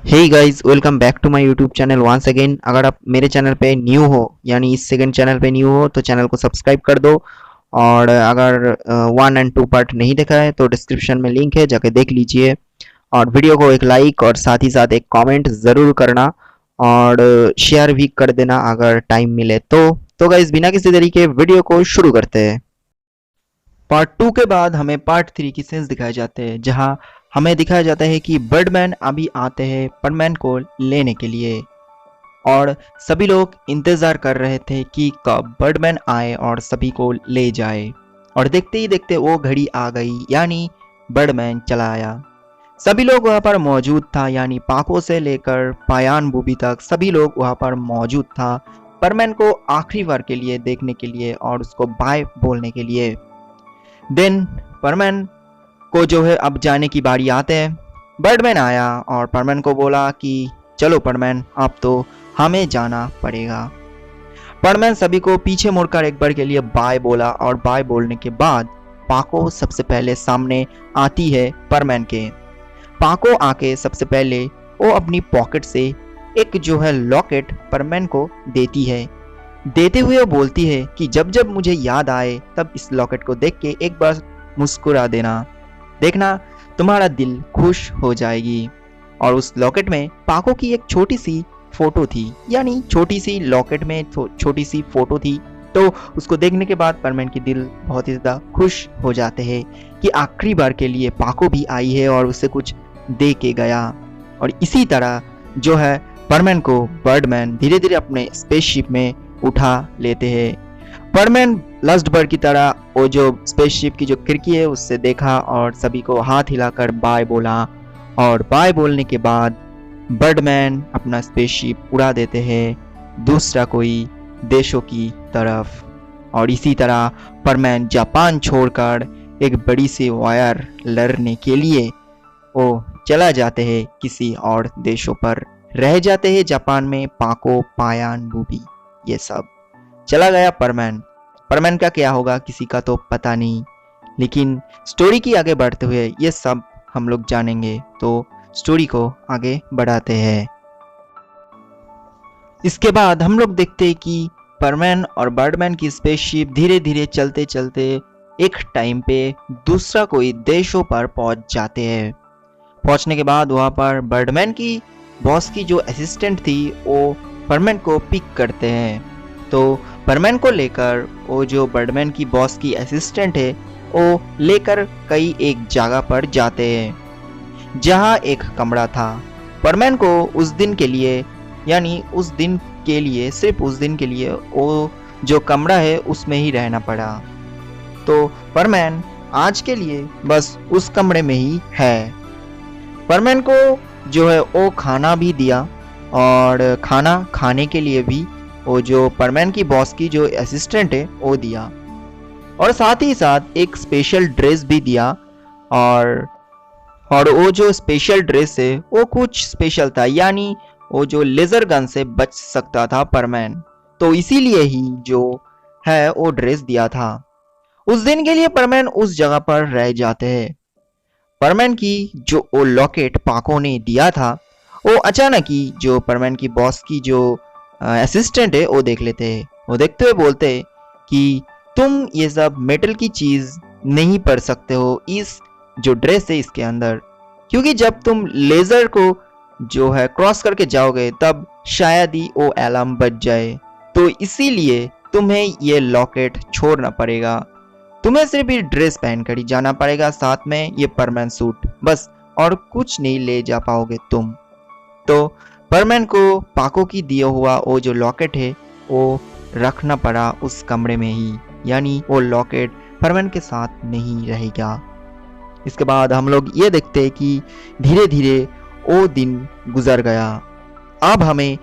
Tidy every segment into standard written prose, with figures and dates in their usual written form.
Hey guys, welcome back to my YouTube channel once again. अगर आप मेरे channel पे न्यू हो यानी इस सेकंड चैनल पे न्यू हो तो चैनल को सब्सक्राइब कर दो। और अगर 1 और 2 पार्ट नहीं देखा है तो डिस्क्रिप्शन में लिंक है, जाके देख लीजिए। और वीडियो को एक लाइक और साथ ही साथ एक कमेंट ज़रूर करना और शेयर भी कर देना अगर टाइम मिले तो गाइस, बिना किसी तरीके वीडियो को शुरू करते हैं। पार्ट 2 के बाद हमें पार्ट 3 की सीन्स दिखाए जाते हैं, जहां हमें दिखाया जाता है कि बर्डमैन अभी आते हैं परमैन को लेने के लिए। और सभी लोग इंतज़ार कर रहे थे कि कब बर्डमैन आए और सभी को ले जाए। और देखते ही देखते वो घड़ी आ गई, यानी बर्डमैन चला आया। सभी लोग वहाँ पर मौजूद था, यानी पाको से लेकर पायान बूबी तक सभी लोग वहाँ पर मौजूद था परमैन को आखिरी बार के लिए देखने के लिए और उसको बाय बोलने के लिए। देन परमैन को जो है अब जाने की बारी आते हैं। बर्डमैन आया और परमैन को बोला कि चलो परमैन, अब तो हमें जाना पड़ेगा। परमैन सभी को पीछे मुड़कर एक बार के लिए बाय बोला और बाय बोलने के बाद पाको सबसे पहले सामने आती है परमैन के। पाको आके सबसे पहले वो अपनी पॉकेट से एक जो है लॉकेट परमैन को देती है। देते हुए वो बोलती है कि जब जब मुझे याद आए तब इस लॉकेट को देख के एक बार मुस्कुरा देना, देखना तुम्हारा दिल खुश हो जाएगी। और उस लॉकेट में पाको की एक छोटी सी फोटो थी, यानी छोटी सी लॉकेट में छोटी सी फोटो थी। तो उसको देखने के बाद परमैन की दिल बहुत ही ज़्यादा खुश हो जाते हैं कि आखिरी बार के लिए पाको भी आई है और उसे कुछ दे के गया। और इसी तरह जो है परमैन को बर्डमैन धीरे धीरे अपने स्पेसशिप में उठा लेते हैं। परमैन लास्ट बर्ड की तरह वो जो स्पेसशिप की जो खिड़की है उससे देखा और सभी को हाथ हिलाकर बाय बोला। और बाय बोलने के बाद बर्डमैन अपना स्पेसशिप उड़ा देते हैं दूसरा कोई देशों की तरफ। और इसी तरह परमैन जापान छोड़कर एक बड़ी सी वायर लड़ने के लिए वो चला जाते हैं किसी और देशों पर। रह जाते हैं जापान में पाको, पायान, बूबी, ये सब चला गया परमैन। परमैन का क्या होगा किसी का तो पता नहीं, लेकिन स्टोरी की आगे बढ़ते हुए ये सब हम लोग जानेंगे। तो स्टोरी को आगे बढ़ाते हैं। इसके बाद हम लोग देखते हैं कि परमैन और बर्डमैन की स्पेसशिप धीरे धीरे चलते चलते एक टाइम पे दूसरा कोई देशों पर पहुंच जाते हैं। पहुंचने के बाद वहां पर बर्डमैन की बॉस की जो असिस्टेंट थी वो परमैन को पिक करते हैं। तो परमैन को लेकर वो जो बर्डमैन की बॉस की असिस्टेंट है वो लेकर कई एक जगह पर जाते हैं जहां एक कमरा था। परमैन को उस दिन के लिए, यानी उस दिन के लिए, सिर्फ उस दिन के लिए वो जो कमरा है उसमें ही रहना पड़ा। तो परमैन आज के लिए बस उस कमरे में ही है। परमैन को जो है वो खाना भी दिया और खाना खाने के लिए भी वो जो परमैन की बॉस की जो असिस्टेंट है वो दिया। और साथ ही साथ एक स्पेशल ड्रेस भी दिया। और वो जो स्पेशल ड्रेस है वो कुछ स्पेशल था, यानी वो जो लेजर गन से बच सकता था परमैन, तो इसीलिए ही जो है वो ड्रेस दिया था। उस दिन के लिए परमैन उस जगह पर रह जाते हैं। परमैन की जो वो लॉकेट पाको ने दिया था वो अचानक ही जो परमैन की बॉस की जो असिस्टेंट है वो देख लेते हैं। वो देखते हुए बोलते हैं कि तुम ये सब मेटल की चीज नहीं पढ़ सकते हो इस जो ड्रेस है इसके अंदर, क्योंकि जब तुम लेजर को जो है क्रॉस करके जाओगे तब शायद ही वो अलार्म बज जाए। तो इसीलिए तुम्हें ये लॉकेट छोड़ना पड़ेगा। तुम्हें सिर्फ ये ड्रेस पहनकर ही जाना पड़ेगा, साथ में ये परमैन सूट, बस और कुछ नहीं ले जा पाओगे तुम। तो परमैन को पाको की दिया हुआ वो जो लॉकेट है वो रखना पड़ा उस कमरे में ही, यानी वो लॉकेट परमैन के साथ नहीं रहेगा। इसके बाद हम लोग ये देखते हैं कि धीरे धीरे वो दिन गुजर गया। अब हमें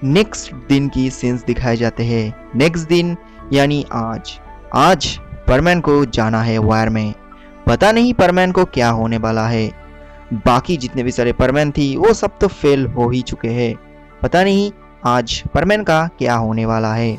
नेक्स्ट दिन की सीन्स दिखाए जाते हैं। नेक्स्ट दिन यानी आज परमैन को जाना है वायर में। पता नहीं परमैन को क्या होने वाला है। बाकी जितने भी सारे परमैन थी वो सब तो फेल हो ही चुके हैं। पता नहीं आज परमैन का क्या होने वाला है।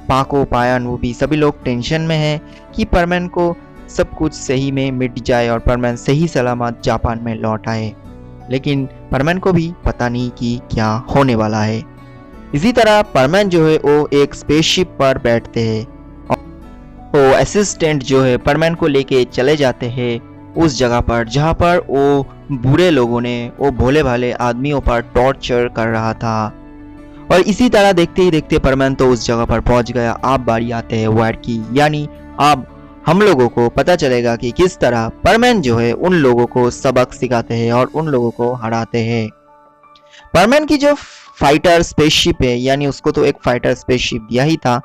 पाको, पायान, वो भी सभी लोग टेंशन में हैं कि परमैन को सब कुछ सही में मिट जाए और परमैन सही सलामत जापान में लौट आए। लेकिन परमैन को भी पता नहीं कि क्या होने वाला है। इसी तरह परमैन जो है वो एक स्पेसशिप पर बैठते हैं। वो असिस्टेंट जो है परमैन को लेके चले जाते हैं उस जगह पर जहाँ पर वो बुरे लोगों ने वो भोले भाले आदमियों पर टॉर्चर कर रहा था। और इसी तरह देखते ही देखते परमैन तो उस जगह पर पहुंच गया। अब बारी आते हैं वायर की, यानी अब हम लोगों को पता चलेगा कि किस तरह परमैन जो है उन लोगों को सबक सिखाते हैं और उन लोगों को हराते हैं। परमैन की जो फाइटर स्पेसशिप है, यानी उसको तो एक फाइटर स्पेसशिप दिया ही था,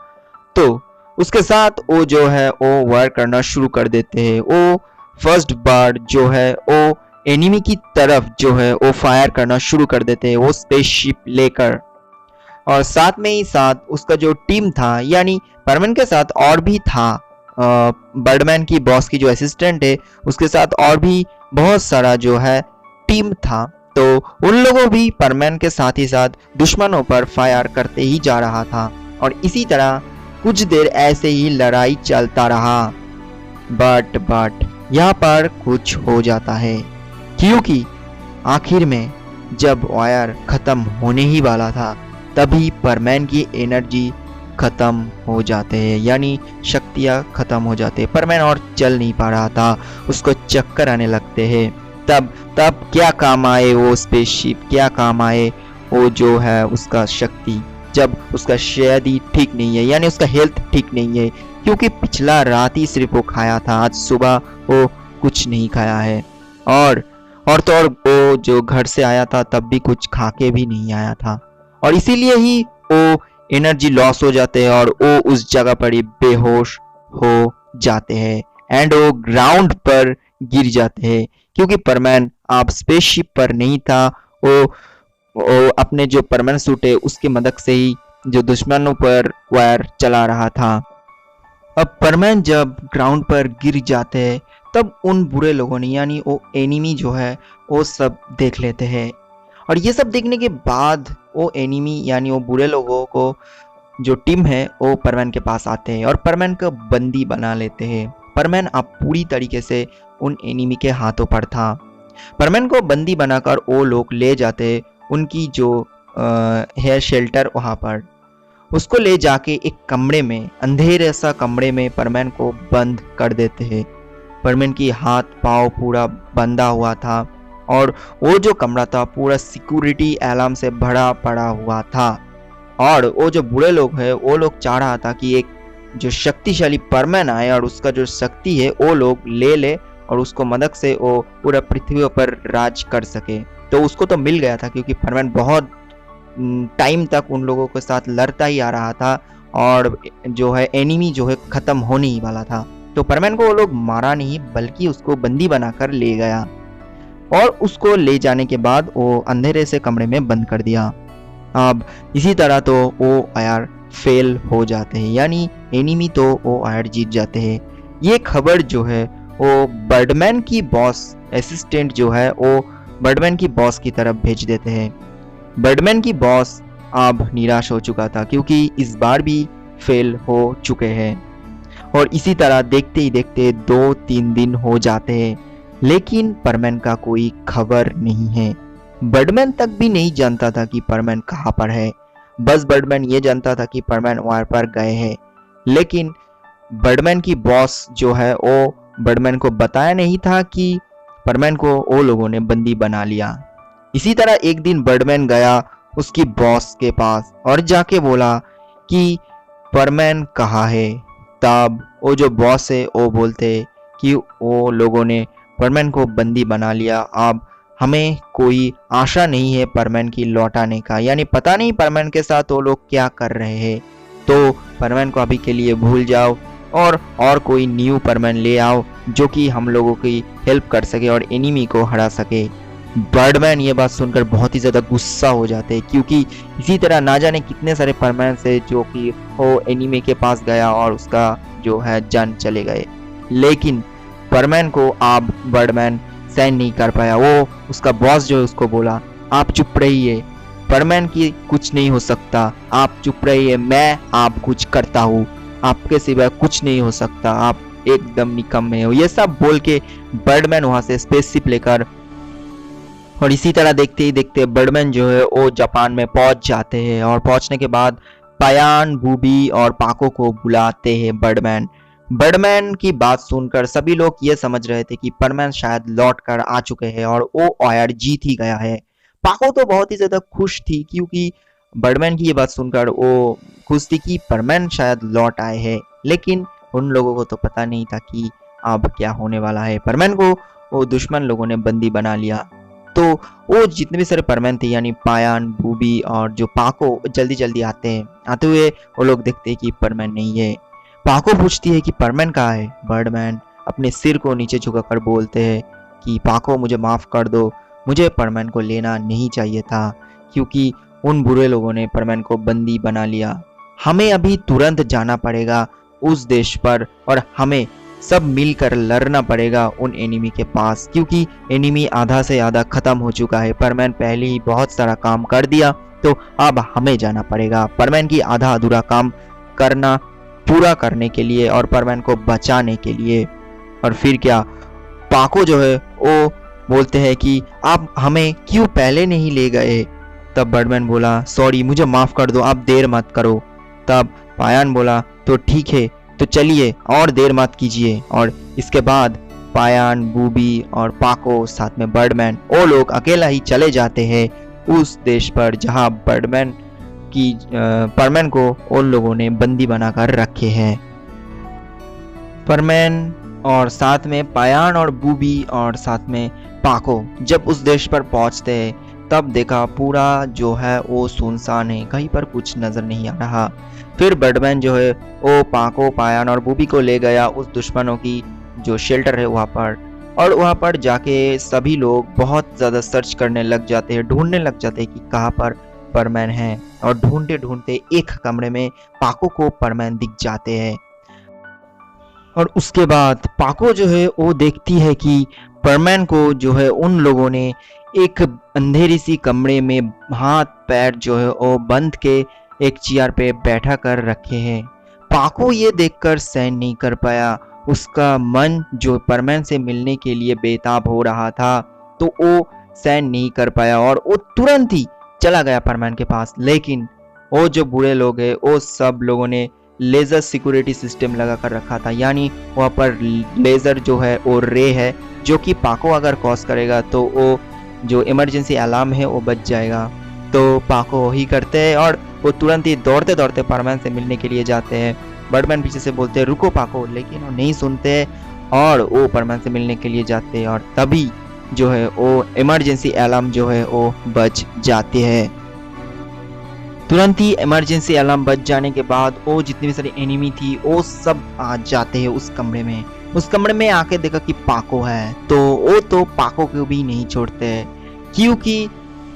तो उसके साथ वो जो है वो वार करना शुरू कर देते हैं। वो फर्स्ट बार जो है वो एनिमी की तरफ जो है वो फायर करना शुरू कर देते हैं वो स्पेसशिप लेकर। और साथ में ही साथ उसका जो टीम था, यानी परमैन के साथ और भी था, बर्डमैन की बॉस की जो असिस्टेंट है उसके साथ और भी बहुत सारा जो है टीम था। तो उन लोगों भी परमैन के साथ ही साथ दुश्मनों पर फायर करते ही जा रहा था। और इसी तरह कुछ देर ऐसे ही लड़ाई चलता रहा। बट यहाँ पर कुछ हो जाता है, क्योंकि आखिर में जब वायर खत्म होने ही वाला था तभी परमैन की एनर्जी खत्म हो जाते हैं, यानी शक्तियाँ खत्म हो जाते हैं। परमैन और चल नहीं पा रहा था, उसको चक्कर आने लगते हैं। तब क्या काम आए वो स्पेसशिप, क्या काम आए वो जो है उसका शक्ति, जब उसका शायद ही ठीक नहीं है, यानी उसका हेल्थ ठीक नहीं है, क्योंकि पिछला रात ही सिर्फ वो खाया था, आज सुबह वो कुछ नहीं खाया है। और तो और वो जो घर से आया था तब भी कुछ खा के भी नहीं आया था, और इसीलिए ही वो एनर्जी लॉस हो जाते हैं और वो उस जगह पर ही बेहोश हो जाते हैं एंड वो ग्राउंड पर गिर जाते हैं। क्योंकि परमैन अब स्पेसशिप पर नहीं था, वो अपने जो परमैन सूट है उसकी मदद से ही जो दुश्मनों पर वार चला रहा था। अब परमैन जब ग्राउंड पर गिर जाते हैं तब उन बुरे लोगों ने, यानी वो एनिमी जो है वो सब देख लेते हैं। और ये सब देखने के बाद वो एनिमी, यानी वो बुरे लोगों को जो टीम है वो परमैन के पास आते हैं और परमैन को बंदी बना लेते हैं। परमैन अब पूरी तरीके से उन एनिमी के हाथों पर था। परमैन को बंदी बनाकर वो लोग ले जाते उनकी जो है शेल्टर, वहाँ पर उसको ले जाके एक कमरे में, अंधेरे सा कमरे में परमैन को बंद कर देते हैं। परमैन की हाथ पाँव पूरा बंधा हुआ था और वो जो कमरा था पूरा सिक्योरिटी अलार्म से भरा पड़ा हुआ था। और वो जो बुरे लोग हैं वो लोग चाह रहा था कि एक जो शक्तिशाली परमैन आए और उसका जो शक्ति है वो लोग ले ले और उसको मदद से वो पूरा पृथ्वी पर राज कर सके। तो उसको तो मिल गया था, क्योंकि परमैन बहुत टाइम तक उन लोगों के साथ लड़ता ही आ रहा था और जो है एनिमी जो है खत्म होने ही वाला था। तो परमैन को वो लोग मारा नहीं, बल्कि उसको बंदी बनाकर ले गया और उसको ले जाने के बाद वो अंधेरे से कमरे में बंद कर दिया। अब इसी तरह तो वो आयर फेल हो जाते हैं, यानी एनिमी तो वो आयर जीत जाते हैं। ये खबर जो है वो बर्डमैन की बॉस असिस्टेंट जो है वो बर्डमैन की बॉस की तरफ भेज देते हैं। बर्डमैन की बॉस अब निराश हो चुका था, क्योंकि इस बार भी फेल हो चुके हैं। और इसी तरह देखते ही देखते 2-3 दिन हो जाते हैं, लेकिन परमैन का कोई खबर नहीं है। बर्डमैन तक भी नहीं जानता था कि परमैन कहाँ पर है। बस बर्डमैन ये जानता था कि परमैन वहाँ पर गए हैं, लेकिन बर्डमैन की बॉस जो है वो बर्डमैन को बताया नहीं था कि परमैन को वो लोगों ने बंदी बना लिया। इसी तरह एक दिन बर्डमैन गया उसकी बॉस के पास और जाके बोला कि परमैन कहाँ है। तब वो जो बॉस है वो बोलते कि वो लोगों ने परमैन को बंदी बना लिया, अब हमें कोई आशा नहीं है परमैन की लौटाने का, यानी पता नहीं परमैन के साथ वो लोग क्या कर रहे हैं। तो परमैन को अभी के लिए भूल जाओ और कोई न्यू परमैन ले आओ जो कि हम लोगों की हेल्प कर सके और एनिमी को हरा सके। बर्डमैन ये बात सुनकर बहुत ही ज़्यादा गुस्सा हो जाते हैं, क्योंकि इसी तरह ना जाने कितने सारे परमैन से जो कि वो एनिमी के पास गया और उसका जो है जान चले गए। लेकिन परमैन को अब बर्डमैन सहन नहीं कर पाया। वो उसका बॉस जो है उसको बोला, आप चुप रहिए, परमैन की कुछ नहीं हो सकता, आप चुप रहिए, मैं आप कुछ करता हूँ, आपके सिवा कुछ नहीं हो सकता, आप एकदम निकम्मे हो। ये सब बोल के बर्डमैन वहाँ से स्पेसशिप लेकर और इसी तरह देखते ही देखते बर्डमैन जो है वो जापान में पहुंच जाते हैं और पहुंचने के बाद पायान, बूबी और पाको को बुलाते हैं बर्डमैन। बर्डमैन की बात सुनकर सभी लोग ये समझ रहे थे कि बर्डमैन शायद लौट कर आ चुके हैं और वो ऑयर जीत ही गया है। पाको तो बहुत ही ज्यादा खुश थी क्योंकि बर्डमैन की ये बात सुनकर वो खुश थी कि बर्डमैन शायद लौट आए हैं, लेकिन उन लोगों को तो पता नहीं था कि अब क्या होने वाला है। बर्डमैन को वो दुश्मन लोगों ने बंदी बना लिया। तो वो जितने भी सारे परमैन थे यानी पायान, बूबी और जो पाको जल्दी जल्दी आते हैं। आते हुए वो लोग देखते हैं कि परमैन नहीं है। पाको पूछती है कि परमैन कहाँ है। बर्डमैन अपने सिर को नीचे झुकाकर बोलते हैं कि पाको मुझे माफ कर दो, मुझे परमैन को लेना नहीं चाहिए था क्योंकि उन बुरे लोगों ने परमैन को बंदी बना लिया। हमें अभी तुरंत जाना पड़ेगा उस देश पर और हमें सब मिलकर लड़ना पड़ेगा उन एनिमी के पास क्योंकि एनिमी आधा से आधा खत्म हो चुका है। परमैन पहले ही बहुत सारा काम कर दिया तो अब हमें जाना पड़ेगा परमैन की आधा अधूरा काम करना पूरा करने के लिए और परमैन को बचाने के लिए। और फिर क्या, पाको जो है वो बोलते हैं कि आप हमें क्यों पहले नहीं ले गए। तब बर्डमैन बोला सॉरी, मुझे माफ कर दो, आप देर मत करो। तब पायान बोला तो ठीक है, तो चलिए और देर मत कीजिए। और इसके बाद पायान, बूबी और पाको साथ में बर्डमैन वो लोग अकेला ही चले जाते हैं उस देश पर जहां परमैन को उन लोगों ने बंदी बनाकर रखे हैं। परमैन और साथ में पायान और बूबी और साथ में पाको जब उस देश पर पहुंचते हैं तब देखा पूरा जो है वो सुनसान है, कहीं पर कुछ नजर नहीं आ रहा। फिर बर्डमैन जो है वो पाको, पायान और बूबी को ले गया उस दुश्मनों की जो शेल्टर है वहाँ पर। और वहाँ पर जाके सभी लोग बहुत ज़्यादा सर्च करने लग जाते हैं, ढूंढने लग जाते हैं कि कहाँ पर परमैन है। और ढूंढते ढूंढते एक कमरे में पाको को परमैन दिख जाते हैं। और उसके बाद पाको जो है वो देखती है कि परमैन को जो है उन लोगों ने एक अंधेरी सी कमरे में हाथ पैर जो है वो बंद के एक चेयर पे बैठा कर रखे हैं। पाको ये देखकर सहन नहीं कर पाया, उसका मन जो परमैन से मिलने के लिए बेताब हो रहा था तो वो सहन नहीं कर पाया और वो तुरंत ही चला गया परमैन के पास। लेकिन वो जो बुरे लोग हैं वो सब लोगों ने लेजर सिक्योरिटी सिस्टम लगा कर रखा था, यानी वहाँ पर लेजर जो है वो रे है जो कि पाको अगर क्रॉस करेगा तो वो जो इमरजेंसी अलार्म है वो बच जाएगा। तो पाको ही करते हैं और वो तुरंत ही दौड़ते दौड़ते परमैन से मिलने के लिए जाते हैं। बर्डमैन पीछे से बोलते हैं रुको पाको, लेकिन वो नहीं सुनते और वो परमैन से मिलने के लिए जाते हैं। और तभी जो है वो इमरजेंसी अलार्म जो है वो बच जाते हैं। तुरंत ही इमरजेंसी अलार्म बच जाने के बाद वो जितनी भी सारी एनिमी थी वो सब आ जाते हैं उस कमरे में। उस कमरे में आके देखा कि पाको है तो वो तो पाको को भी नहीं छोड़ते क्योंकि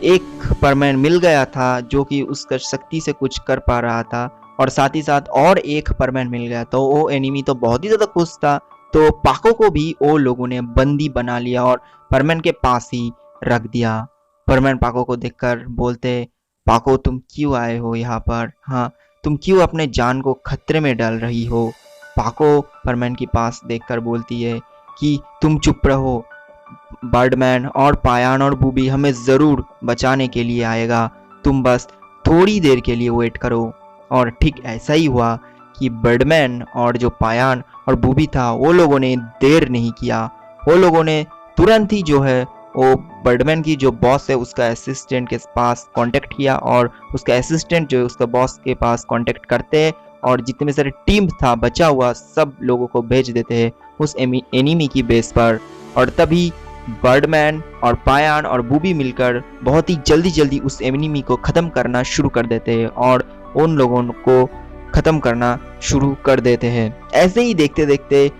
एक परमैन मिल गया था जो कि उसका शक्ति से कुछ कर पा रहा था और साथ ही साथ और एक परमैन मिल गया तो वो एनिमी तो बहुत ही ज्यादा खुश था। तो पाको को भी वो लोगों ने बंदी बना लिया और परमैन के पास ही रख दिया। परमैन पाको को देखकर बोलते पाको तुम क्यों आए हो यहाँ पर, हाँ तुम क्यों अपने जान को खतरे में डाल रही हो। पाको परमैन के पास देखकर बोलती है कि तुम चुप रहो, बर्डमैन और पायान और बूबी हमें ज़रूर बचाने के लिए आएगा, तुम बस थोड़ी देर के लिए वेट करो। और ठीक ऐसा ही हुआ कि बर्डमैन और जो पायान और बूबी था वो लोगों ने देर नहीं किया, वो लोगों ने तुरंत ही जो है वो बर्डमैन की जो बॉस है उसका असिस्टेंट के पास कांटेक्ट किया और उसका असिस्टेंट जो है उसका बॉस के पास कांटेक्ट करते हैं और जितने सारे टीम था बचा हुआ सब लोगों को भेज देते हैं उस एनिमी की बेस पर। और तभी बर्डमैन और पायान और बूबी मिलकर बहुत ही जल्दी उस एनिमी को ख़त्म करना शुरू कर देते हैं और उन लोगों को ख़त्म करना शुरू कर देते हैं। ऐसे ही देखते देखते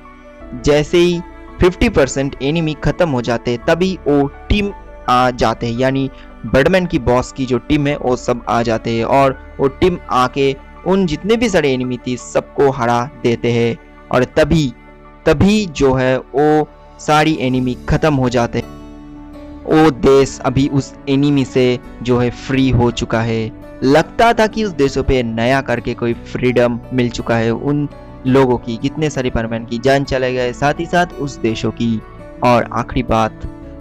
जैसे ही 50% एनिमी खत्म हो जाते तभी वो टीम आ जाते हैं, यानी बर्डमैन की बॉस की जो टीम है वो सब आ जाते हैं और वो टीम आके उन जितने भी सारे एनिमी थी सबको हरा देते हैं। और तभी जो है वो सारी एनिमी खत्म हो जाते हैं। वो देश अभी उस एनिमी से जो है फ्री हो चुका है। लगता था कि उस देशों पे नया करके कोई फ्रीडम मिल चुका है उन लोगों की, कितने सारे परमैन की जान चले गए, साथ ही साथ उस देशों की। और आखिरी बात,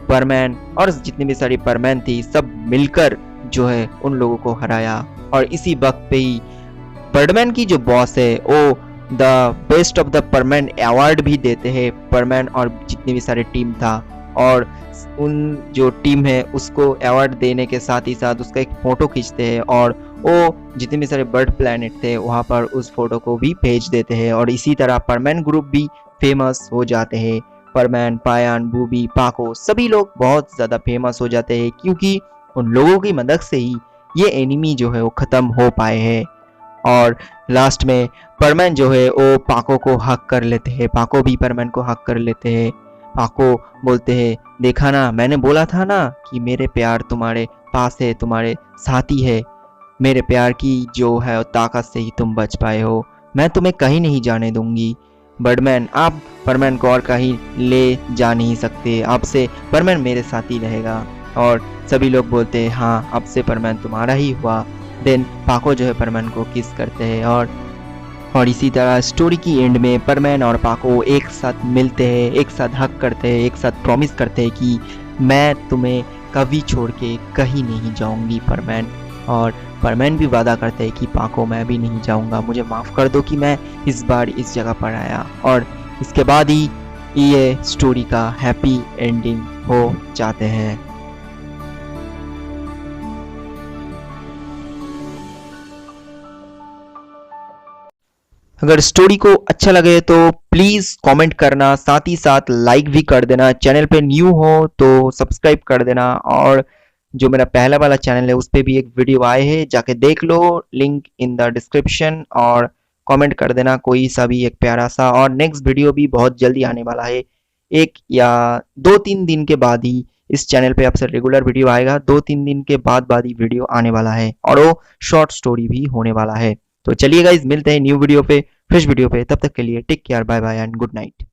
परमैन और जितनी भी सारी परमैन थी सब मिलकर जो है उन लोगों को हराया। और इसी वक्त पे ही बर्डमैन की जो बॉस है वो the best of the परमैन award भी देते हैं परमैन और जितनी भी सारी टीम था। और उन जो टीम है उसको अवार्ड देने के साथ ही साथ उसका एक फोटो खींचते हैं और वो जितने भी सारे बर्ड प्लैनेट थे वहाँ पर उस फोटो को भी भेज देते हैं। और इसी तरह परमैन ग्रुप भी फेमस हो जाते हैं। परमैन, पायान, बूबी, पाको सभी लोग बहुत ज़्यादा फेमस हो जाते हैं क्योंकि उन लोगों की मदद से ही ये एनिमी जो है वो ख़त्म हो पाए हैं। और लास्ट में परमैन जो है वो पाको को हक कर लेते हैं, पाको भी परमैन को हक कर लेते हैं। पाको बोलते हैं, देखा ना, मैंने बोला था ना कि मेरे प्यार तुम्हारे पास है, तुम्हारे साथी है, मेरे प्यार की जो है ताकत से ही तुम बच पाए हो, मैं तुम्हें कहीं नहीं जाने दूंगी। बर्डमैन, आप परमैन को और कहीं ले जा नहीं सकते, आपसे परमैन मेरे साथ ही रहेगा। और सभी लोग बोलते हैं हाँ, अब से परमैन तुम्हारा ही हुआ। देन पाको जो है परमैन को किस करते हैं और इसी तरह स्टोरी की एंड में परमैन और पाको एक साथ मिलते हैं, एक साथ हक करते हैं, एक साथ प्रॉमिस करते हैं कि मैं तुम्हें कभी छोड़ के कहीं नहीं जाऊंगी परमैन। और परमैन भी वादा करते हैं कि पाको मैं भी नहीं जाऊंगा, मुझे माफ़ कर दो कि मैं इस बार इस जगह पर आया। और इसके बाद ही ये स्टोरी का हैप्पी एंडिंग हो जाते हैं। अगर स्टोरी को अच्छा लगे तो प्लीज़ कमेंट करना, साथ ही साथ लाइक भी कर देना। चैनल पे न्यू हो तो सब्सक्राइब कर देना। और जो मेरा पहला वाला चैनल है उस पर भी एक वीडियो आए हैं, जाके देख लो, लिंक इन द डिस्क्रिप्शन। और कमेंट कर देना कोई सा भी एक प्यारा सा। और नेक्स्ट वीडियो भी बहुत जल्दी आने वाला है, 1 या 2-3 दिन के बाद ही इस चैनल पे आपसे रेगुलर वीडियो आएगा। 2-3 दिन के बाद ही वीडियो आने वाला है और वो शॉर्ट स्टोरी भी होने वाला है। तो चलिए गाइज, मिलते हैं न्यू वीडियो पे, फ्रेश वीडियो पे। तब तक के लिए take care, bye bye and good night.